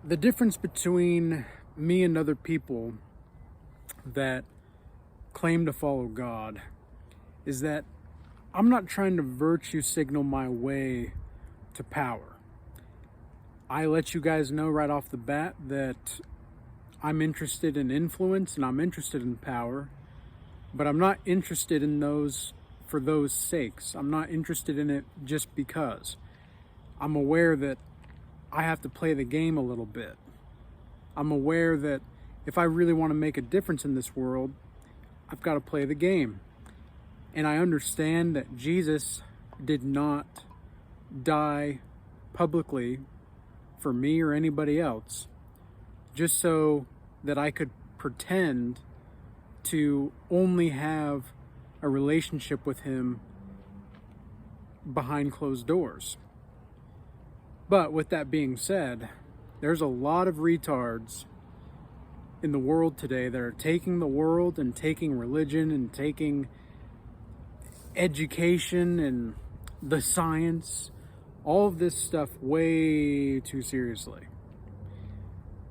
The difference between me and other people that claim to follow God is that I'm not trying to virtue signal my way to power. I let you guys know right off the bat that I'm interested in influence and I'm interested in power, but I'm not interested in those for those sakes. I'm not interested in it just because. I'm aware that I have to play the game a little bit. I'm aware that if I really want to make a difference in this world, I've got to play the game. And I understand that Jesus did not die publicly for me or anybody else just so that I could pretend to only have a relationship with him behind closed doors. But with that being said, there's a lot of retards in the world today that are taking the world and taking religion and taking education and the science, all of this stuff way too seriously.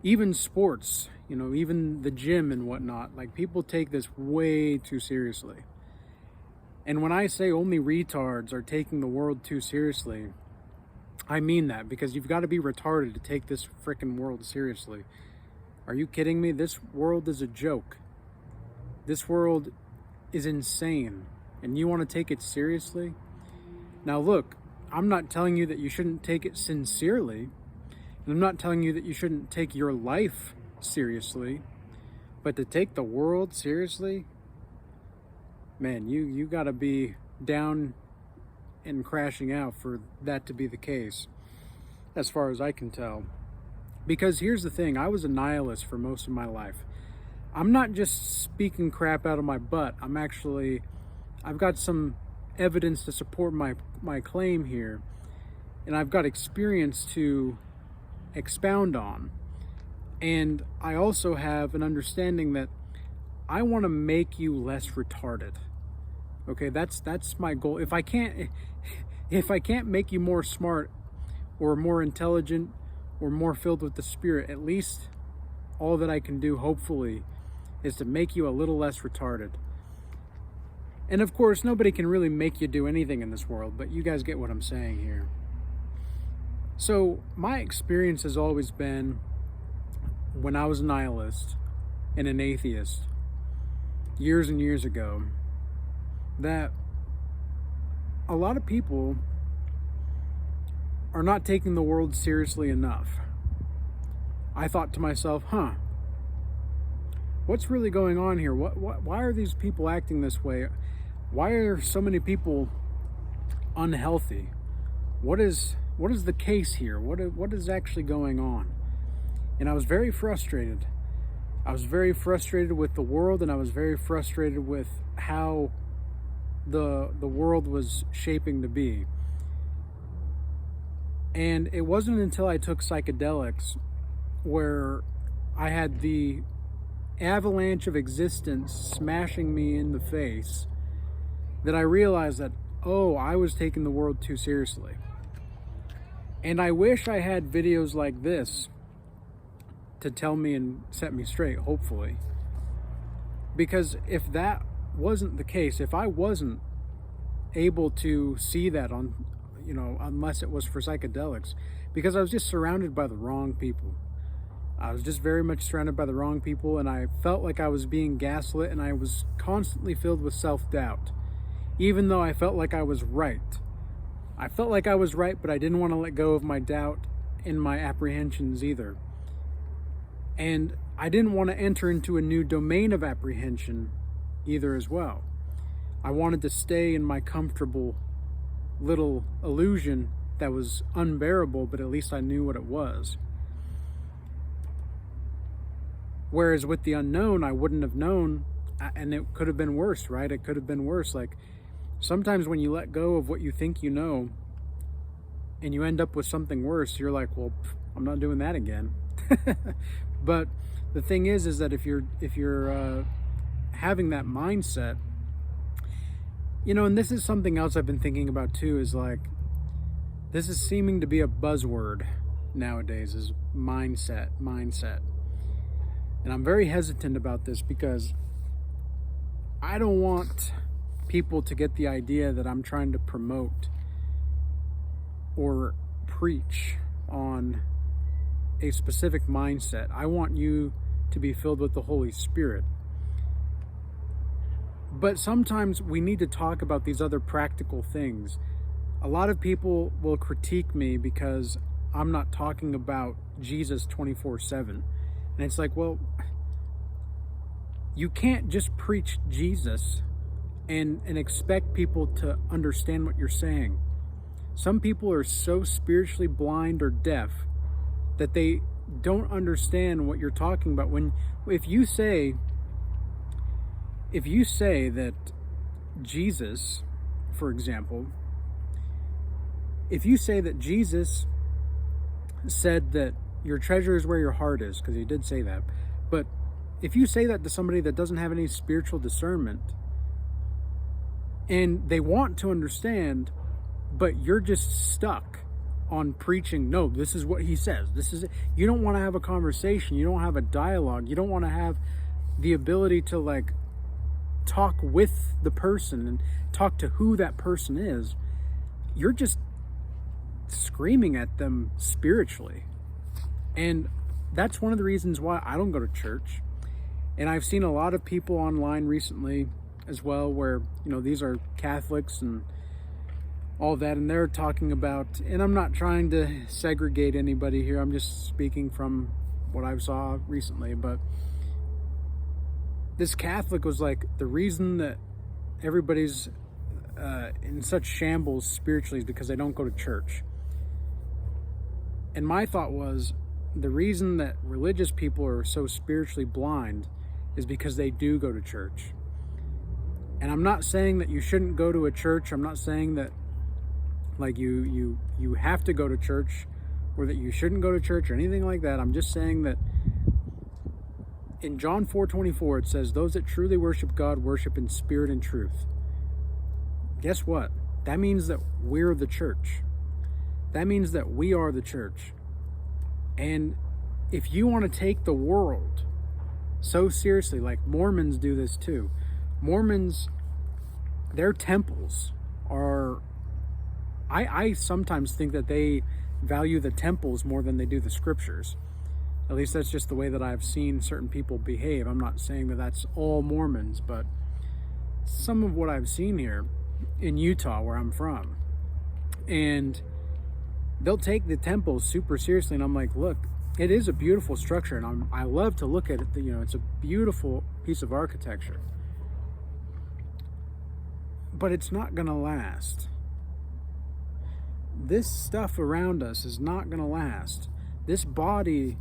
Even sports, even the gym and whatnot, like people take this way too seriously. And when I say only retards are taking the world too seriously, I mean that, because you've got to be retarded to take this frickin' world seriously. Are you kidding me? This world is a joke. This world is insane. And you want to take it seriously? Now look, I'm not telling you that you shouldn't take it sincerely. And I'm not telling you that you shouldn't take your life seriously. But to take the world seriously? Man, you got to be down and crashing out for that to be the case, as far as I can tell. Because here's the thing, I was a nihilist for most of my life. I'm not just speaking crap out of my butt. I've got some evidence to support my claim here, and I've got experience to expound on. And I also have an understanding that I want to make you less retarded. Okay, that's my goal. If I can't make you more smart or more intelligent or more filled with the Spirit, at least all that I can do, hopefully, is to make you a little less retarded. And of course, nobody can really make you do anything in this world, but you guys get what I'm saying here. So my experience has always been, when I was a nihilist and an atheist years and years ago, that a lot of people are not taking the world seriously enough. I thought to myself, what's really going on here? Why are these people acting this way? Why are so many people unhealthy? What is the case here? What is actually going on? And I was very frustrated. I was very frustrated with the world, and I was very frustrated with how the world was shaping to be. And it wasn't until I took psychedelics where I had the avalanche of existence smashing me in the face that I realized that, I was taking the world too seriously. And I wish I had videos like this to tell me and set me straight, hopefully. Because if that wasn't the case, if I wasn't able to see that on, unless it was for psychedelics, because I was just surrounded by the wrong people. I was just very much surrounded by the wrong people, and I felt like I was being gaslit, and I was constantly filled with self-doubt, even though I felt like I was right. I felt like I was right, but I didn't want to let go of my doubt and my apprehensions either. And I didn't want to enter into a new domain of apprehension either as well. I wanted to stay in my comfortable little illusion that was unbearable, but at least I knew what it was. Whereas with the unknown, I wouldn't have known, and it could have been worse, right? It could have been worse. Like, sometimes when you let go of what you think you know, and you end up with something worse, you're like, well, I'm not doing that again. But the thing is that if you're having that mindset, and this is something else I've been thinking about too, is like, this is seeming to be a buzzword nowadays is mindset. And I'm very hesitant about this because I don't want people to get the idea that I'm trying to promote or preach on a specific mindset. I want you to be filled with the Holy Spirit. But sometimes we need to talk about these other practical things. A lot of people will critique me because I'm not talking about Jesus 24/7. And it's like, well, you can't just preach Jesus and expect people to understand what you're saying. Some people are so spiritually blind or deaf that they don't understand what you're talking about. If you say that Jesus, for example, if you say that Jesus said that your treasure is where your heart is, because he did say that, but if you say that to somebody that doesn't have any spiritual discernment and they want to understand, but you're just stuck on preaching, no, this is what he says, this is it. You don't want to have a conversation, you don't have a dialogue, you don't want to have the ability to like talk with the person and talk to who that person is. You're just screaming at them spiritually. And that's one of the reasons why I don't go to church. And I've seen a lot of people online recently as well where, you know, these are Catholics and all that, and they're talking about, and I'm not trying to segregate anybody here, I'm just speaking from what I saw recently, but this Catholic was like, the reason that everybody's in such shambles spiritually is because they don't go to church. And my thought was, the reason that religious people are so spiritually blind is because they do go to church. And I'm not saying that you shouldn't go to a church. I'm not saying that like you have to go to church or that you shouldn't go to church or anything like that. I'm just saying that in John 4:24 it says, those that truly worship God worship in spirit and truth. Guess what? That means that we're the church. That means that we are the church. And if you want to take the world so seriously, like Mormons do this too. Mormons, their temples are, I sometimes think that they value the temples more than they do the scriptures. At least that's just the way that I've seen certain people behave. I'm not saying that that's all Mormons, but some of what I've seen here in Utah, where I'm from. And they'll take the temples super seriously, and I'm like, look, it is a beautiful structure, and I love to look at it. You know, it's a beautiful piece of architecture, but it's not going to last. This stuff around us is not going to last. This body,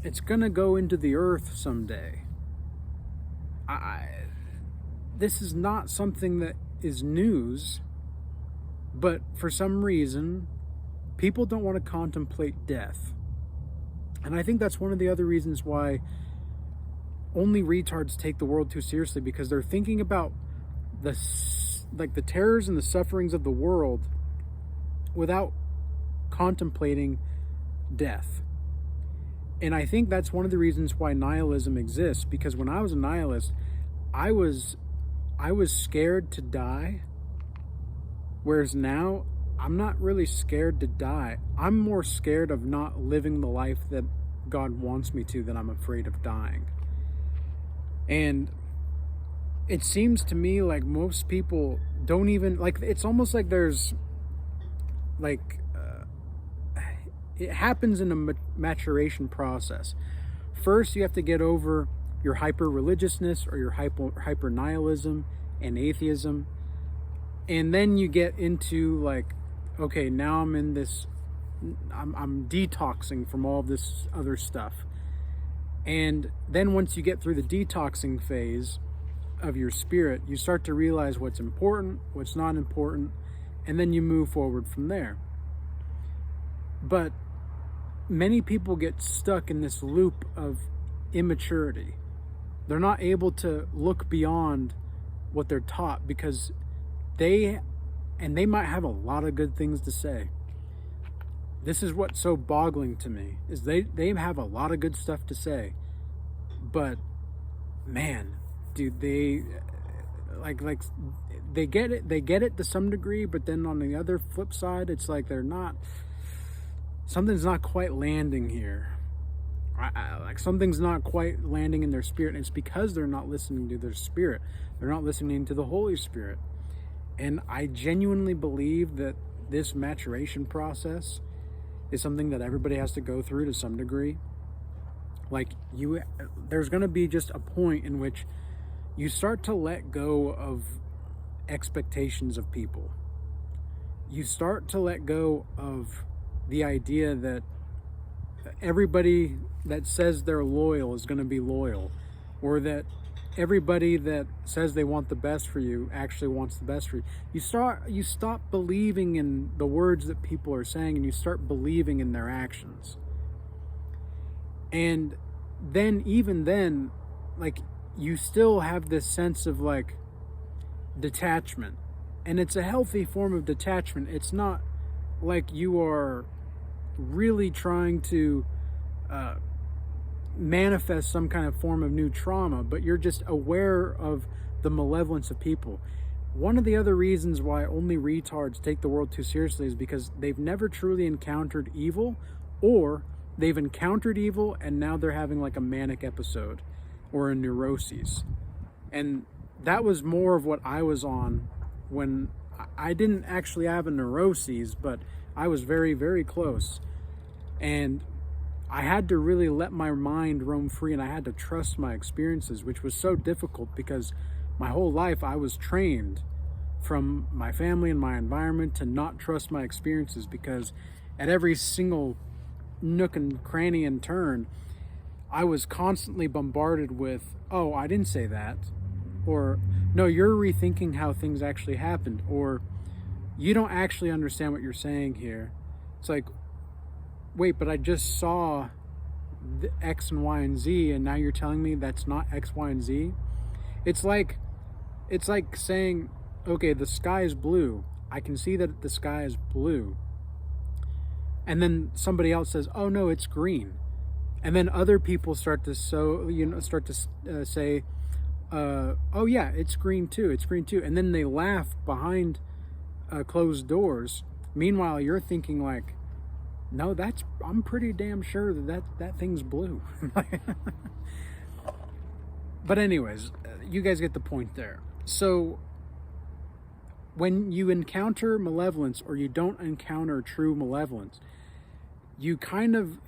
it's going to go into the earth someday. This is not something that is news, but for some reason, people don't want to contemplate death. And I think that's one of the other reasons why only retards take the world too seriously, because they're thinking about the terrors and the sufferings of the world without contemplating death. And I think that's one of the reasons why nihilism exists, because when I was a nihilist, I was scared to die, whereas now I'm not really scared to die. I'm more scared of not living the life that God wants me to than I'm afraid of dying. And it seems to me like most people don't even, like, it's almost like there's, like, it happens in a maturation process. First, you have to get over your hyper-religiousness or your hyper-nihilism and atheism. And then you get into, like, okay, now I'm in this, I'm detoxing from all this other stuff. And then once you get through the detoxing phase of your spirit, you start to realize what's important, what's not important, and then you move forward from there. But many people get stuck in this loop of immaturity. They're not able to look beyond what they're taught, because they might have a lot of good things to say. this is what's so boggling to me, is they have a lot of good stuff to say, but man, dude, they like they get it to some degree, but then on the other flip side, it's like something's not quite landing here. Like something's not quite landing in their spirit, and it's because they're not listening to their spirit. They're not listening to the Holy Spirit. And I genuinely believe that this maturation process is something that everybody has to go through to some degree. Like there's going to be just a point in which you start to let go of expectations of people. You start to let go of the idea that everybody that says they're loyal is going to be loyal, or that everybody that says they want the best for you actually wants the best for you. You stop believing in the words that people are saying, and you start believing in their actions. And then, even then, like, you still have this sense of like detachment, and it's a healthy form of detachment. It's not like you are really trying to manifest some kind of form of new trauma, but you're just aware of the malevolence of people. One of the other reasons why only retards take the world too seriously is because they've never truly encountered evil, or they've encountered evil and now they're having like a manic episode or a neuroses. And that was more of what I was on when I didn't actually have a neuroses, but I was very, very close. And I had to really let my mind roam free, and I had to trust my experiences, which was so difficult because my whole life I was trained from my family and my environment to not trust my experiences, because at every single nook and cranny and turn, I was constantly bombarded with, oh, I didn't say that, or no, you're rethinking how things actually happened, or you don't actually understand what you're saying here. It's like, wait, but I just saw the X and Y and Z, and now you're telling me that's not X, Y, and Z? It's like saying, okay, the sky is blue. I can see that the sky is blue. And then somebody else says, oh no, it's green. And then other people start to say, oh yeah, it's green too. It's green too. And then they laugh behind closed doors. Meanwhile, you're thinking like, no, I'm pretty damn sure that thing's blue. But anyways, you guys get the point there. So when you encounter malevolence, or you don't encounter true malevolence, you kind of,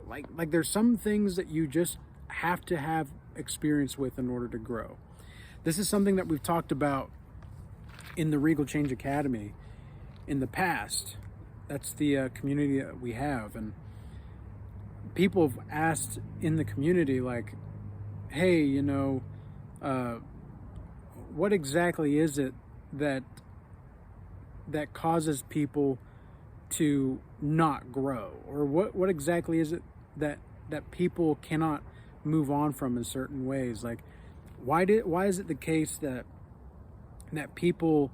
like there's some things that you just have to have experience with in order to grow. This is something that we've talked about in the Regal Change Academy in the past. That's the community that we have, and people have asked in the community, like, hey, what exactly is it that causes people to not grow, or what exactly is it that people cannot move on from in certain ways? Like, why is it the case that people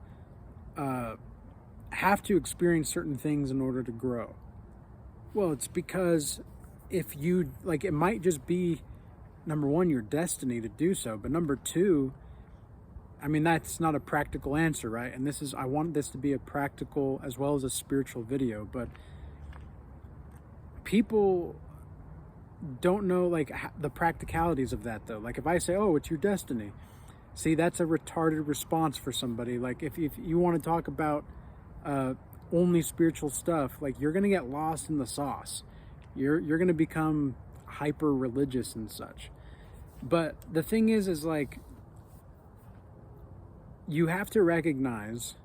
have to experience certain things in order to grow? Well, it's because if you, like, it might just be, number one, your destiny to do so, but number two, I mean, that's not a practical answer, right? And I want this to be a practical as well as a spiritual video, but people don't know, like, the practicalities of that, though. Like, if I say, oh, it's your destiny, see, that's a retarded response for somebody. Like, if you want to talk about only spiritual stuff, like, you're going to get lost in the sauce. You're going to become hyper religious and such. But the thing is like, you have to recognize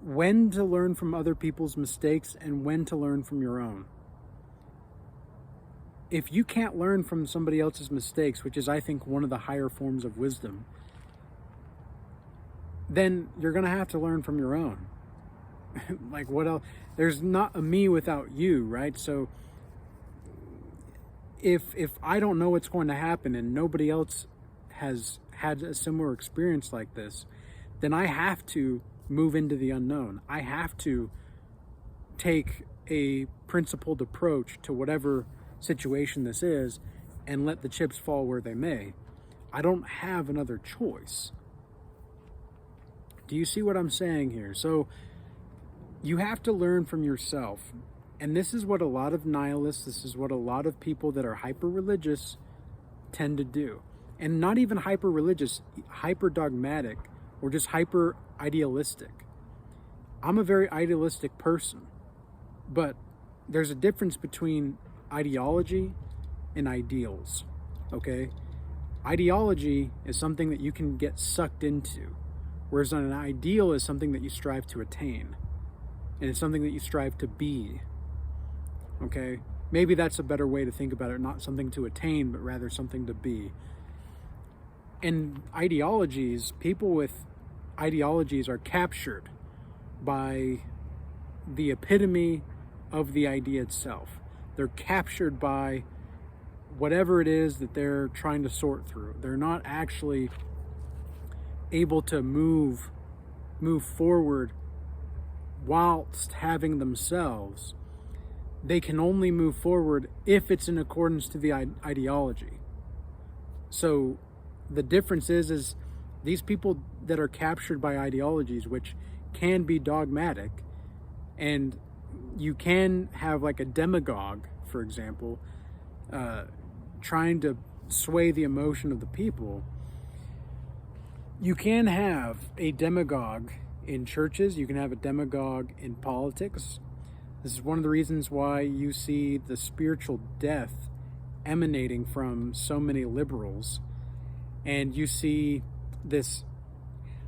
when to learn from other people's mistakes and when to learn from your own. If you can't learn from somebody else's mistakes, which is, I think, one of the higher forms of wisdom, then you're going to have to learn from your own. Like, what else? There's not a me without you, right? So if I don't know what's going to happen and nobody else has had a similar experience like this, then I have to move into the unknown. I have to take a principled approach to whatever situation this is and let the chips fall where they may. I don't have another choice. Do you see what I'm saying here? So you have to learn from yourself. And this is what a lot of nihilists, this is what a lot of people that are hyper-religious tend to do. And not even hyper-religious, hyper-dogmatic, or just hyper-idealistic. I'm a very idealistic person. But there's a difference between ideology and ideals, okay? Ideology is something that you can get sucked into, whereas an ideal is something that you strive to attain, and it's something that you strive to be, okay? Maybe that's a better way to think about it, not something to attain, but rather something to be. And ideologies, people with ideologies are captured by the epitome of the idea itself. They're captured by whatever it is that they're trying to sort through. They're not actually able to move forward whilst having themselves. They can only move forward if it's in accordance to the ideology. So the difference is these people that are captured by ideologies, which can be dogmatic, and you can have like a demagogue, for example, trying to sway the emotion of the people. You can have a demagogue in churches. You can have a demagogue in politics. This is one of the reasons why you see the spiritual death emanating from so many liberals. And you see this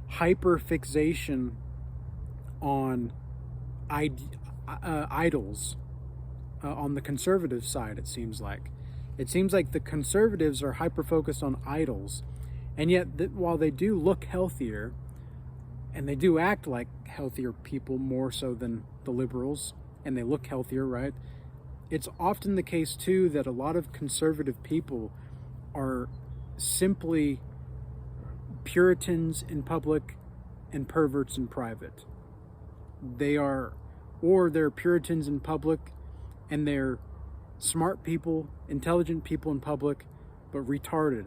hyper fixation on idols on the conservative side. It seems like the conservatives are hyper focused on idols, and yet while they do look healthier and they do act like healthier people more so than the liberals, and they look healthier, right? It's often the case too that a lot of conservative people are simply Puritans in public and perverts in private. They're Puritans in public and they're smart people, intelligent people in public, but retarded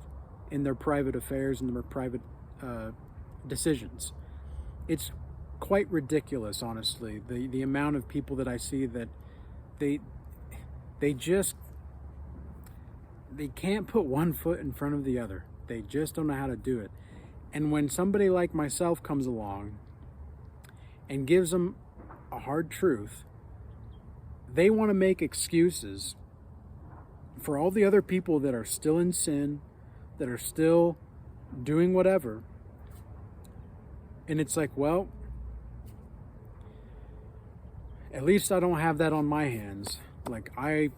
in their private affairs and their private decisions. It's quite ridiculous, honestly, the amount of people that I see that they can't put one foot in front of the other. They just don't know how to do it. And when somebody like myself comes along and gives them a hard truth, they want to make excuses for all the other people that are still in sin, that are still doing whatever. And it's like, well, at least I don't have that on my hands. Like, I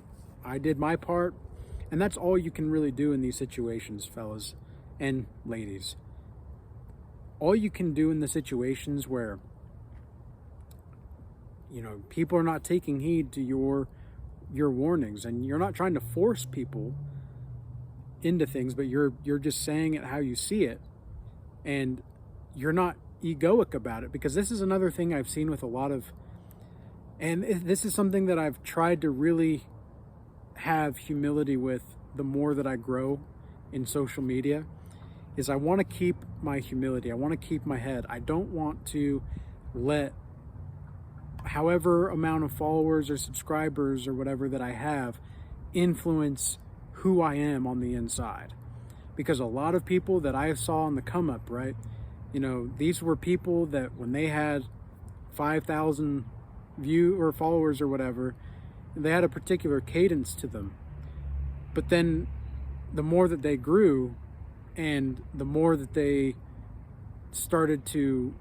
did my part, and that's all you can really do in these situations, fellas and ladies. All you can do in the situations where, you know, people are not taking heed to your warnings, and you're not trying to force people into things, but you're just saying it how you see it, and you're not egoic about it. Because this is another thing I've seen with a lot of, and this is something that I've tried to really have humility with the more that I grow in social media, is I want to keep my humility. I want to keep my head. I don't want to let however amount of followers or subscribers or whatever that I have influence who I am on the inside. Because a lot of people that I saw on the come up, right? You know, these were people that when they had 5,000 view or followers or whatever, they had a particular cadence to them. But then the more that they grew and the more that they started to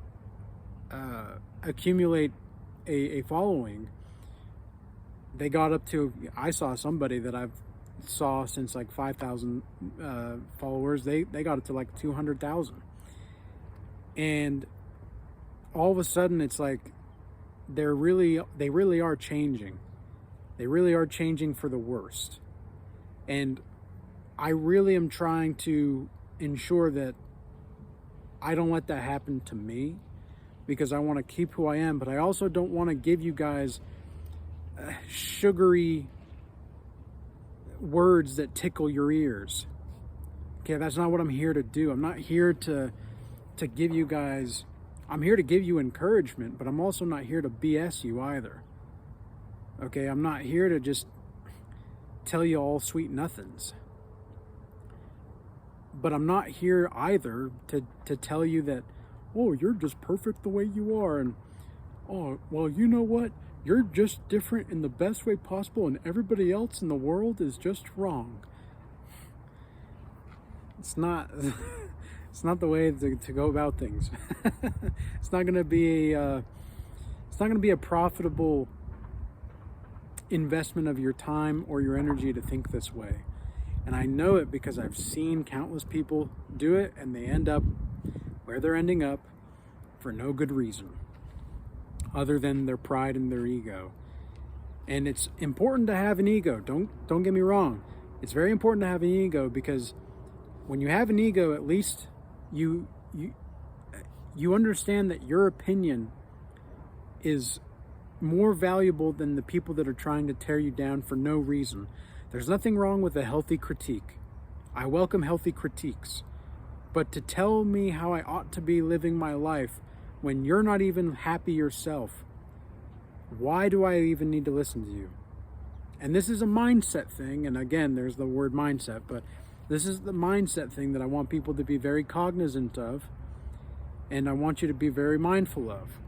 accumulate a following, they got up to, I saw somebody that I've saw since like 5,000 followers, they got it to like 200,000. And all of a sudden it's like they really are changing. They really are changing for the worst. And I really am trying to ensure that I don't let that happen to me. because I want to keep who I am, but I also don't want to give you guys sugary words that tickle your ears. Okay, that's not what I'm here to do. I'm not here to give you guys, I'm here to give you encouragement, but I'm also not here to BS you either. Okay, I'm not here to just tell you all sweet nothings. But I'm not here either to tell you that, oh, you're just perfect the way you are, and oh, well, you know what? You're just different in the best way possible, and everybody else in the world is just wrong. It's not it's not the way to go about things. It's not going to be a profitable investment of your time or your energy to think this way. And I know it because I've seen countless people do it, and they end up where they're ending up for no good reason other than their pride and their ego. And it's important to have an ego. Don't get me wrong. It's very important to have an ego, because when you have an ego, at least you understand that your opinion is more valuable than the people that are trying to tear you down for no reason. There's nothing wrong with a healthy critique. I welcome healthy critiques. But to tell me how I ought to be living my life when you're not even happy yourself, why do I even need to listen to you? And this is a mindset thing. And again, there's the word mindset, but this is the mindset thing that I want people to be very cognizant of. And I want you to be very mindful of.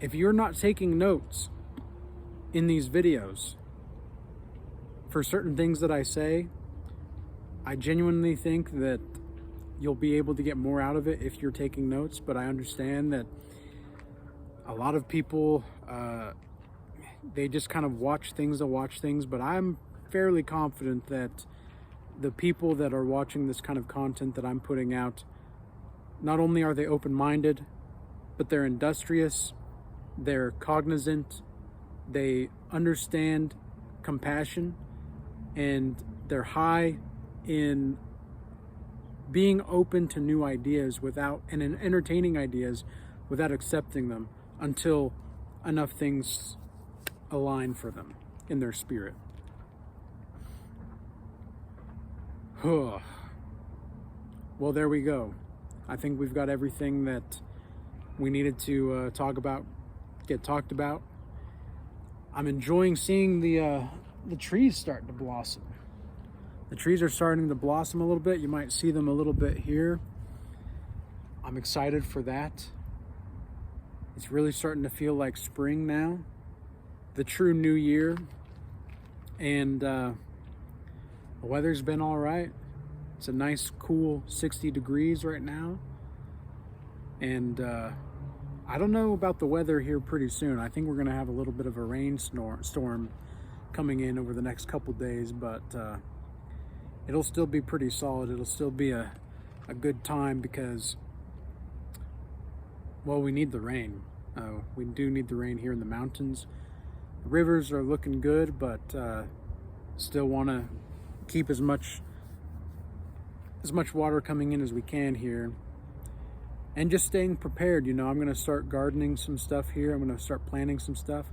If you're not taking notes in these videos for certain things that I say, I genuinely think that you'll be able to get more out of it if you're taking notes. But I understand that a lot of people, they just kind of watch things to watch things. But I'm fairly confident that the people that are watching this kind of content that I'm putting out, not only are they open-minded, but they're industrious, they're cognizant, they understand compassion, and they're high in being open to new ideas and in entertaining ideas without accepting them until enough things align for them in their spirit. Well, there we go. I think we've got everything that we needed to get talked about. I'm enjoying seeing the trees starting to blossom. The trees are starting to blossom a little bit. You might see them a little bit here. I'm excited for that. It's really starting to feel like spring now, the true new year. And the weather's been all right. It's a nice, cool 60 degrees right now. And I don't know about the weather here pretty soon. I think we're going to have a little bit of a rainstorm coming in over the next couple days, but it'll still be pretty solid. It'll still be a good time because, well, we need the rain. We do need the rain here in the mountains. The rivers are looking good, but still want to keep as much water coming in as we can here. And just staying prepared. You know, I'm going to start gardening some stuff here. I'm going to start planting some stuff.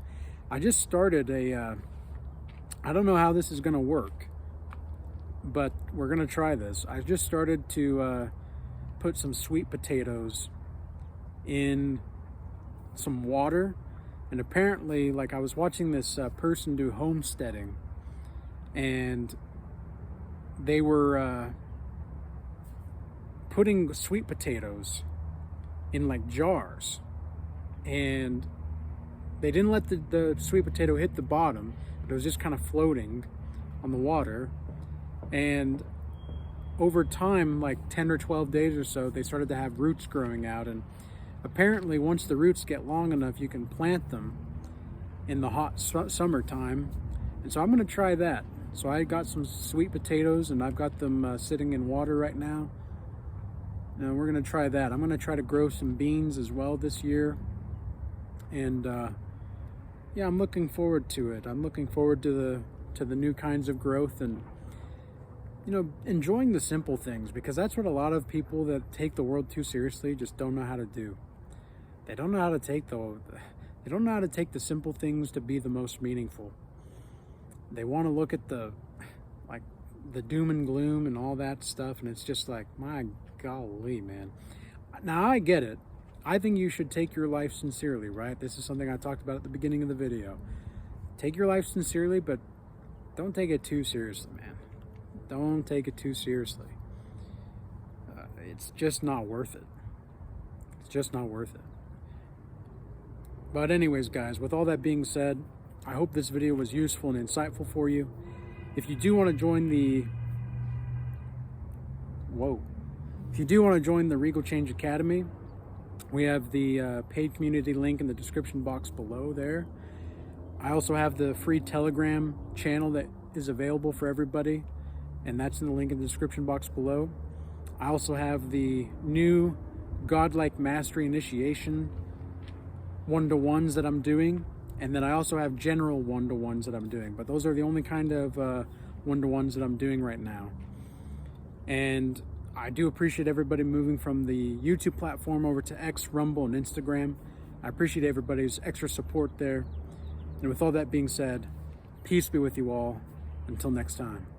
I just started I don't know how this is going to work, but we're going to try this. I just started to put some sweet potatoes in some water. And apparently, like, I was watching this person do homesteading, and they were putting sweet potatoes in like jars, and they didn't let the sweet potato hit the bottom, but it was just kind of floating on the water. And over time, like 10 or 12 days or so, they started to have roots growing out. And apparently once the roots get long enough, you can plant them in the hot summertime. And so I'm going to try that. So I got some sweet potatoes, and I've got them sitting in water right now. And we're going to try that. I'm going to try to grow some beans as well this year. And yeah, I'm looking forward to it. I'm looking forward to the new kinds of growth, and, you know, enjoying the simple things, because that's what a lot of people that take the world too seriously just don't know how to do. they don't know how to take the simple things to be the most meaningful. They want to look at the doom and gloom and all that stuff, and it's just like, my golly, man. Now, I get it. I think you should take your life sincerely, right? This is something I talked about at the beginning of the video. Take your life sincerely, but don't take it too seriously, man. Don't take it too seriously. It's just not worth it. It's just not worth it. But anyways, guys, with all that being said, I hope this video was useful and insightful for you. If you do want to join the Regal Change Academy, we have the paid community link in the description box below there. I also have the free Telegram channel that is available for everybody, and that's in the link in the description box below. I also have the new Godlike Mastery Initiation one-to-ones that I'm doing. And then I also have general one-to-ones that I'm doing. But those are the only kind of one-to-ones that I'm doing right now. And I do appreciate everybody moving from the YouTube platform over to X, Rumble, and Instagram. I appreciate everybody's extra support there. And with all that being said, peace be with you all. Until next time.